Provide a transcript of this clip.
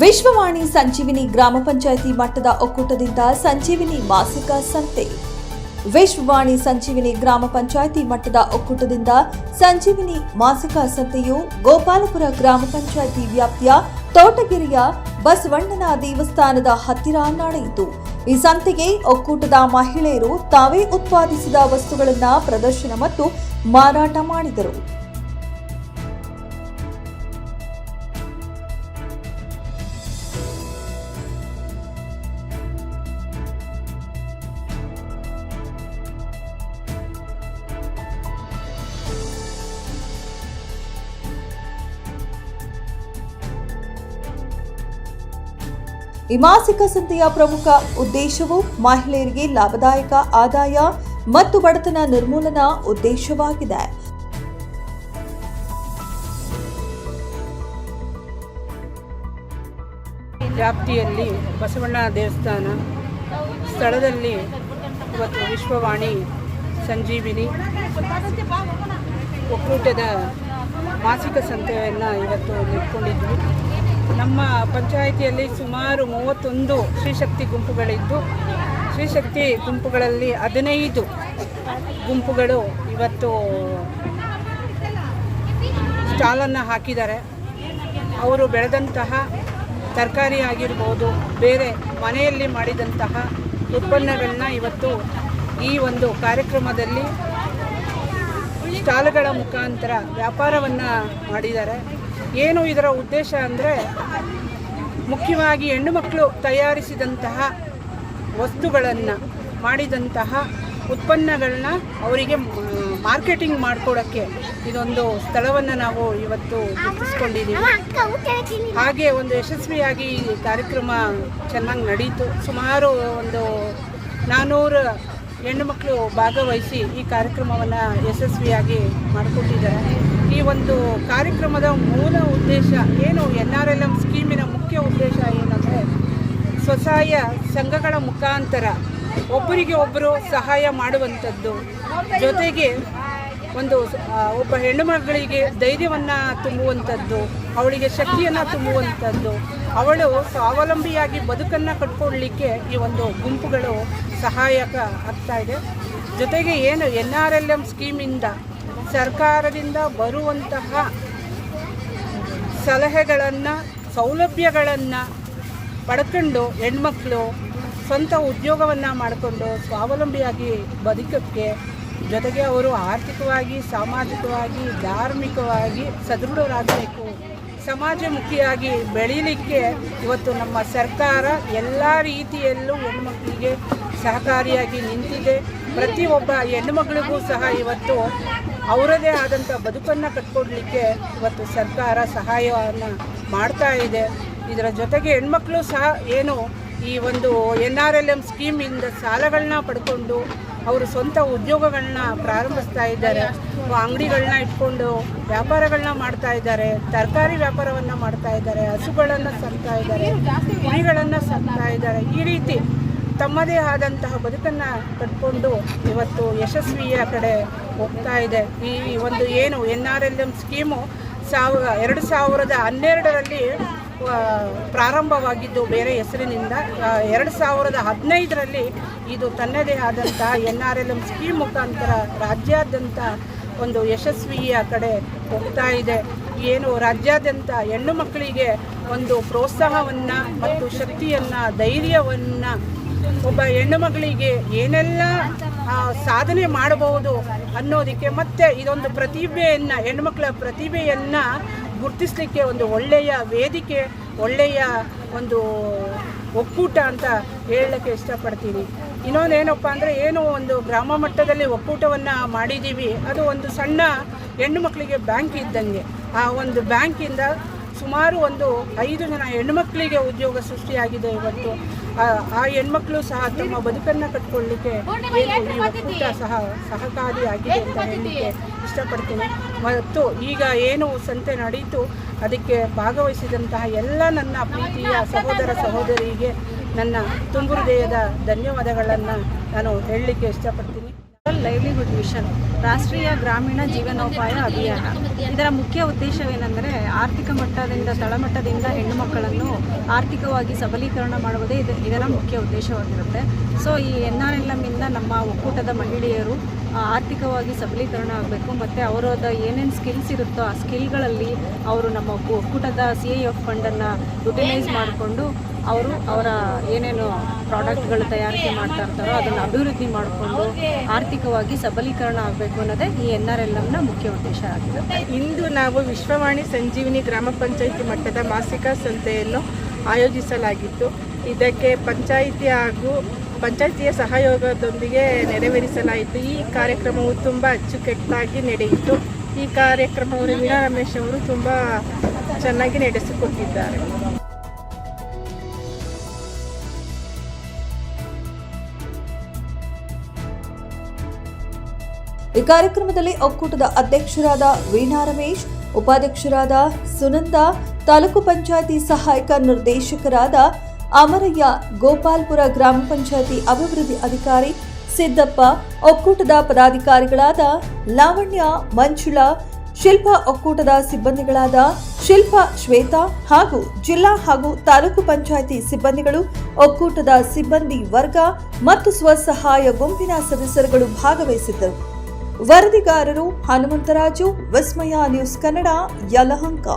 ವಿಶ್ವವಾಣಿ ಸಂಜೀವಿನಿ ಗ್ರಾಮ ಪಂಚಾಯಿತಿ ಮಟ್ಟದ ಒಕ್ಕೂಟದಿಂದ ಸಂಜೀವಿನಿ ಮಾಸಿಕ ಸಂತೆ. ವಿಶ್ವವಾಣಿ ಸಂಜೀವಿನಿ ಗ್ರಾಮ ಪಂಚಾಯಿತಿ ಮಟ್ಟದ ಒಕ್ಕೂಟದಿಂದ ಸಂಜೀವಿನಿ ಮಾಸಿಕ ಸಂತೆಯು ಗೋಪಾಲಪುರ ಗ್ರಾಮ ಪಂಚಾಯಿತಿ ವ್ಯಾಪ್ತಿಯ ತೋಟಗೆರೆಯ ಬಸವಣ್ಣನ ದೇವಸ್ಥಾನದ ಹತ್ತಿರ ನಡೆಯಿತು. ಈ ಸಂತೆಗೆ ಒಕ್ಕೂಟದ ಮಹಿಳೆಯರು ತಾವೇ ಉತ್ಪಾದಿಸಿದ ವಸ್ತುಗಳನ್ನು ಪ್ರದರ್ಶನ ಮತ್ತು ಮಾರಾಟ ಮಾಡಿದರು. ಈ ಮಾಸಿಕ ಸಂತೆಯ ಪ್ರಮುಖ ಉದ್ದೇಶವು ಮಹಿಳೆಯರಿಗೆ ಲಾಭದಾಯಕ ಆದಾಯ ಮತ್ತು ಬಡತನ ನಿರ್ಮೂಲನಾ ಉದ್ದೇಶವಾಗಿದೆ. ವ್ಯಾಪ್ತಿಯಲ್ಲಿ ಬಸವಣ್ಣ ದೇವಸ್ಥಾನ ಸ್ಥಳದಲ್ಲಿ ಇವತ್ತು ವಿಶ್ವವಾಣಿ ಸಂಜೀವಿನಿ ಒಕ್ಕೂಟದ ಮಾಸಿಕ ಸಂತೆಯನ್ನು ಇವತ್ತು ಇಟ್ಕೊಂಡಿದ್ವಿ. ನಮ್ಮ ಪಂಚಾಯಿತಿಯಲ್ಲಿ ಸುಮಾರು 31 ಶ್ರೀಶಕ್ತಿ ಗುಂಪುಗಳಿದ್ದು, ಶ್ರೀಶಕ್ತಿ ಗುಂಪುಗಳಲ್ಲಿ 15 ಗುಂಪುಗಳು ಇವತ್ತು ಸ್ಟಾಲನ್ನು ಹಾಕಿದ್ದಾರೆ. ಅವರು ಬೆಳೆದಂತಹ ತರಕಾರಿ ಆಗಿರ್ಬೋದು, ಬೇರೆ ಮನೆಯಲ್ಲಿ ಮಾಡಿದಂತಹ ಉತ್ಪನ್ನಗಳನ್ನ ಇವತ್ತು ಈ ಒಂದು ಕಾರ್ಯಕ್ರಮದಲ್ಲಿ ಸ್ಟಾಲ್ಗಳ ಮುಖಾಂತರ ವ್ಯಾಪಾರವನ್ನು ಮಾಡಿದ್ದಾರೆ. ಏನು ಇದರ ಉದ್ದೇಶ ಅಂದರೆ, ಮುಖ್ಯವಾಗಿ ಹೆಣ್ಣು ಮಕ್ಕಳು ತಯಾರಿಸಿದಂತಹ ವಸ್ತುಗಳನ್ನು, ಮಾಡಿದಂತಹ ಉತ್ಪನ್ನಗಳನ್ನ ಅವರಿಗೆ ಮಾರ್ಕೆಟಿಂಗ್ ಮಾಡಿಕೊಡೋಕ್ಕೆ ಇದೊಂದು ಸ್ಥಳವನ್ನು ನಾವು ಇವತ್ತು ಗುರುತಿಸ್ಕೊಂಡಿದ್ದೀವಿ. ಹಾಗೆ ಒಂದು ಯಶಸ್ವಿಯಾಗಿ ಈ ಕಾರ್ಯಕ್ರಮ ಚೆನ್ನಾಗಿ ನಡೀತು. ಸುಮಾರು ಒಂದು 400 ಹೆಣ್ಣು ಮಕ್ಕಳು ಭಾಗವಹಿಸಿ ಈ ಕಾರ್ಯಕ್ರಮವನ್ನು ಯಶಸ್ವಿಯಾಗಿ ಮಾಡಿಕೊಟ್ಟಿದ್ದಾರೆ. ಈ ಒಂದು ಕಾರ್ಯಕ್ರಮದ ಮೂಲ ಉದ್ದೇಶ ಏನು, NRLM ಸ್ಕೀಮಿನ ಮುಖ್ಯ ಉದ್ದೇಶ ಏನಂದರೆ, ಸ್ವಸಹಾಯ ಸಂಘಗಳ ಮುಖಾಂತರ ಒಬ್ಬರಿಗೆ ಒಬ್ಬರು ಸಹಾಯ ಮಾಡುವಂಥದ್ದು, ಜೊತೆಗೆ ಒಬ್ಬ ಹೆಣ್ಣು ಮಗಳಿಗೆ ಧೈರ್ಯವನ್ನು ತುಂಬುವಂಥದ್ದು, ಅವಳಿಗೆ ಶಕ್ತಿಯನ್ನು ತುಂಬುವಂಥದ್ದು, ಅವಳು ಸ್ವಾವಲಂಬಿಯಾಗಿ ಬದುಕನ್ನು ಕಟ್ಕೊಳ್ಳಲಿಕ್ಕೆ ಈ ಒಂದು ಗುಂಪುಗಳು ಸಹಾಯಕ ಆಗ್ತಾ ಇದೆ. ಜೊತೆಗೆ ಏನು NRLM ಸ್ಕೀಮಿಂದ ಸರ್ಕಾರದಿಂದ ಬರುವಂತಹ ಸಲಹೆಗಳನ್ನು, ಸೌಲಭ್ಯಗಳನ್ನು ಪಡ್ಕೊಂಡು ಹೆಣ್ಮಕ್ಳು ಸ್ವಂತ ಉದ್ಯೋಗವನ್ನು ಮಾಡಿಕೊಂಡು ಸ್ವಾವಲಂಬಿಯಾಗಿ ಬದುಕೋಕ್ಕೆ, ಜೊತೆಗೆ ಅವರು ಆರ್ಥಿಕವಾಗಿ, ಸಾಮಾಜಿಕವಾಗಿ, ಧಾರ್ಮಿಕವಾಗಿ ಸದೃಢರಾಗಬೇಕು, ಸಮಾಜಮುಖಿಯಾಗಿ ಬೆಳೀಲಿಕ್ಕೆ ಇವತ್ತು ನಮ್ಮ ಸರ್ಕಾರ ಎಲ್ಲ ರೀತಿಯಲ್ಲೂ ಹೆಣ್ಮಕ್ಳಿಗೆ ಸಹಕಾರಿಯಾಗಿ ನಿಂತಿದೆ. ಪ್ರತಿಯೊಬ್ಬ ಹೆಣ್ಣುಮಗಳಿಗೂ ಸಹ ಇವತ್ತು ಅವರದೇ ಆದಂಥ ಬದುಕನ್ನು ಕಟ್ಕೊಡ್ಲಿಕ್ಕೆ ಇವತ್ತು ಸರ್ಕಾರ ಸಹಾಯವನ್ನು ಮಾಡ್ತಾ ಇದೆ. ಇದರ ಜೊತೆಗೆ ಹೆಣ್ಮಕ್ಳು ಸಹ ಏನು ಈ ಒಂದು NRLM ಸ್ಕೀಮಿಂದ ಸಾಲಗಳನ್ನ ಪಡ್ಕೊಂಡು ಅವರು ಸ್ವಂತ ಉದ್ಯೋಗಗಳನ್ನ ಪ್ರಾರಂಭಿಸ್ತಾ ಇದ್ದಾರೆ. ಅಂಗಡಿಗಳನ್ನ ಇಟ್ಕೊಂಡು ವ್ಯಾಪಾರಗಳನ್ನ ಮಾಡ್ತಾ ಇದ್ದಾರೆ, ತರಕಾರಿ ವ್ಯಾಪಾರವನ್ನು ಮಾಡ್ತಾ ಇದ್ದಾರೆ, ಹಸುಗಳನ್ನು ಸಾಕ್ತಾ ಇದ್ದಾರೆ, ಕುರಿಗಳನ್ನು ಸಾಕ್ತಾ ಇದ್ದಾರೆ. ಈ ರೀತಿ ತಮ್ಮದೇ ಆದಂತಹ ಬದುಕನ್ನು ಕಟ್ಕೊಂಡು ಇವತ್ತು ಯಶಸ್ವಿಯ ಕಡೆ ಹೋಗ್ತಾ ಇದೆ. ಈ ಒಂದು ಏನು NRLM ಸ್ಕೀಮು 2012ರಲ್ಲಿ ಪ್ರಾರಂಭವಾಗಿದ್ದು ಬೇರೆ ಹೆಸರಿನಿಂದ, 2015ರಲ್ಲಿ ಇದು ತನ್ನದೇ ಆದಂತಹ NRLM ಸ್ಕೀಮ್ ಮುಖಾಂತರ ರಾಜ್ಯಾದ್ಯಂತ ಒಂದು ಯಶಸ್ವಿಯ ಕಡೆ ಹೋಗ್ತಾ ಇದೆ. ಏನು ರಾಜ್ಯಾದ್ಯಂತ ಹೆಣ್ಣು ಮಕ್ಕಳಿಗೆ ಒಂದು ಪ್ರೋತ್ಸಾಹವನ್ನು ಮತ್ತು ಶಕ್ತಿಯನ್ನು, ಧೈರ್ಯವನ್ನು, ಒಬ್ಬ ಹೆಣ್ಣು ಮಗಳಿಗೆ ಏನೆಲ್ಲ ಸಾಧನೆ ಮಾಡಬಹುದು ಅನ್ನೋದಕ್ಕೆ, ಮತ್ತು ಇದೊಂದು ಪ್ರತಿಭೆಯನ್ನು, ಹೆಣ್ಣುಮಕ್ಕಳ ಪ್ರತಿಭೆಯನ್ನು ಗುರುತಿಸಲಿಕ್ಕೆ ಒಂದು ಒಳ್ಳೆಯ ವೇದಿಕೆ, ಒಳ್ಳೆಯ ಒಂದು ಒಕ್ಕೂಟ ಅಂತ ಹೇಳಲಿಕ್ಕೆ ಇಷ್ಟಪಡ್ತೀನಿ. ಇನ್ನೊಂದೇನಪ್ಪ ಅಂದರೆ, ಏನು ಒಂದು ಗ್ರಾಮ ಮಟ್ಟದಲ್ಲಿ ಒಕ್ಕೂಟವನ್ನು ಮಾಡಿದ್ದೀವಿ, ಅದು ಒಂದು ಸಣ್ಣ ಹೆಣ್ಣು ಮಕ್ಕಳಿಗೆ ಬ್ಯಾಂಕ್ ಇದ್ದಂಗೆ. ಆ ಒಂದು ಬ್ಯಾಂಕಿಂದ ಸುಮಾರು 5 ಜನ ಹೆಣ್ಮಕ್ಳಿಗೆ ಉದ್ಯೋಗ ಸೃಷ್ಟಿಯಾಗಿದೆ. ಇವತ್ತು ಆ ಹೆಣ್ಮಕ್ಳು ಸಹ ತಮ್ಮ ಬದುಕನ್ನು ಕಟ್ಕೊಳ್ಳಿಕ್ಕೆ ಈ ಒಕ್ಕೂಟ ಸಹಕಾರಿಯಾಗಿದೆ ಅಂತ ಹೇಳಲಿಕ್ಕೆ ಇಷ್ಟಪಡ್ತೀನಿ. ಮತ್ತು ಈಗ ಏನು ಸಂತೆ ನಡೀತು, ಅದಕ್ಕೆ ಭಾಗವಹಿಸಿದಂತಹ ಎಲ್ಲ ನನ್ನ ಪ್ರೀತಿಯ ಸಹೋದರ ಸಹೋದರಿಗೆ ನನ್ನ ತುಂಬು ಹೃದಯದ ಧನ್ಯವಾದಗಳನ್ನು ನಾನು ಹೇಳಲಿಕ್ಕೆ ಇಷ್ಟಪಡ್ತೀನಿ. ಲೈವ್ಲಿಹುಡ್ ಮಿಷನ್ ರಾಷ್ಟ್ರೀಯ ಗ್ರಾಮೀಣ ಜೀವನೋಪಾಯ ಅಭಿಯಾನ. ಇದರ ಮುಖ್ಯ ಉದ್ದೇಶವೇನೆಂದರೆ ಆರ್ಥಿಕ ಮಟ್ಟದಿಂದ ತಳಮಟ್ಟದಿಂದ ಹೆಣ್ಣು ಮಕ್ಕಳನ್ನು ಆರ್ಥಿಕವಾಗಿ ಸಬಲೀಕರಣ ಮಾಡುವುದೇ ಇದರ ಮುಖ್ಯ ಉದ್ದೇಶವಾಗಿರುತ್ತೆ. ಸೊ ಈ NRLM ಇಂದ ನಮ್ಮ ಒಕ್ಕೂಟದ ಮಹಿಳೆಯರು ಆರ್ಥಿಕವಾಗಿ ಸಬಲೀಕರಣ ಆಗಬೇಕು ಮತ್ತು ಅವರದ ಏನೇನು ಸ್ಕಿಲ್ಸ್ ಇರುತ್ತೋ ಆ ಸ್ಕಿಲ್ಗಳಲ್ಲಿ ಅವರು ನಮ್ಮ ಒಕ್ಕೂಟದ CIF ಫಂಡನ್ನು ಯುಟಿಲೈಸ್ ಮಾಡಿಕೊಂಡು ಅವರು ಅವರ ಏನೇನು ಪ್ರಾಡಕ್ಟ್ಗಳು ತಯಾರಿಕೆ ಮಾಡ್ತಾ ಇರ್ತಾರೋ ಅದನ್ನು ಅಭಿವೃದ್ಧಿ ಮಾಡಿಕೊಂಡು ಆರ್ಥಿಕವಾಗಿ ಸಬಲೀಕರಣ ಆಗಬೇಕು ಅನ್ನೋದೇ ಈ NRLMನ ಮುಖ್ಯ ಉದ್ದೇಶ ಆಗಿದೆ. ಇಂದು ನಾವು ವಿಶ್ವವಾಣಿ ಸಂಜೀವಿನಿ ಗ್ರಾಮ ಪಂಚಾಯಿತಿ ಮಟ್ಟದ ಮಾಸಿಕ ಸಂತೆಯನ್ನು ಆಯೋಜಿಸಲಾಗಿತ್ತು. ಇದಕ್ಕೆ ಪಂಚಾಯಿತಿ ಹಾಗೂ ಪಂಚಾಯಿತಿಯ ಸಹಯೋಗದೊಂದಿಗೆ ನೆರವೇರಿಸಲಾಯಿತು. ಈ ಕಾರ್ಯಕ್ರಮವು ತುಂಬ ಅಚ್ಚುಕಟ್ಟಾಗಿ ನಡೆಯಿತು. ಈ ಕಾರ್ಯಕ್ರಮವನ್ನು ವೀಣಾ ರಮೇಶ್ ಅವರು ತುಂಬ ಚೆನ್ನಾಗಿ ನಡೆಸಿಕೊಟ್ಟಿದ್ದಾರೆ. ಈ ಕಾರ್ಯಕ್ರಮದಲ್ಲಿ ಒಕ್ಕೂಟದ ಅಧ್ಯಕ್ಷರಾದ ವೀಣಾ ರಮೇಶ್, ಉಪಾಧ್ಯಕ್ಷರಾದ ಸುನಂದ, ತಾಲೂಕು ಪಂಚಾಯಿತಿ ಸಹಾಯಕ ನಿರ್ದೇಶಕರಾದ ಅಮರಯ್ಯ, ಗೋಪಾಲ್ಪುರ ಗ್ರಾಮ ಪಂಚಾಯಿತಿ ಅಭಿವೃದ್ಧಿ ಅಧಿಕಾರಿ ಸಿದ್ದಪ್ಪ, ಒಕ್ಕೂಟದ ಪದಾಧಿಕಾರಿಗಳಾದ ಲಾವಣ್ಯ, ಮಂಜುಳಾ, ಶಿಲ್ಪಾ, ಒಕ್ಕೂಟದ ಸಿಬ್ಬಂದಿಗಳಾದ ಶಿಲ್ಪಾ, ಶ್ವೇತಾ ಹಾಗೂ ಜಿಲ್ಲಾ ಹಾಗೂ ತಾಲೂಕು ಪಂಚಾಯಿತಿ ಸಿಬ್ಬಂದಿಗಳು, ಒಕ್ಕೂಟದ ಸಿಬ್ಬಂದಿ ವರ್ಗ ಮತ್ತು ಸ್ವಸಹಾಯ ಗುಂಪಿನ ಸದಸ್ಯರುಗಳು ಭಾಗವಹಿಸಿದ್ದರು. ವರದಿಗಾರರು ಹನುಮಂತರಾಜು, ವಿಸ್ಮಯ ನ್ಯೂಸ್ ಕನ್ನಡ, ಯಲಹಂಕ.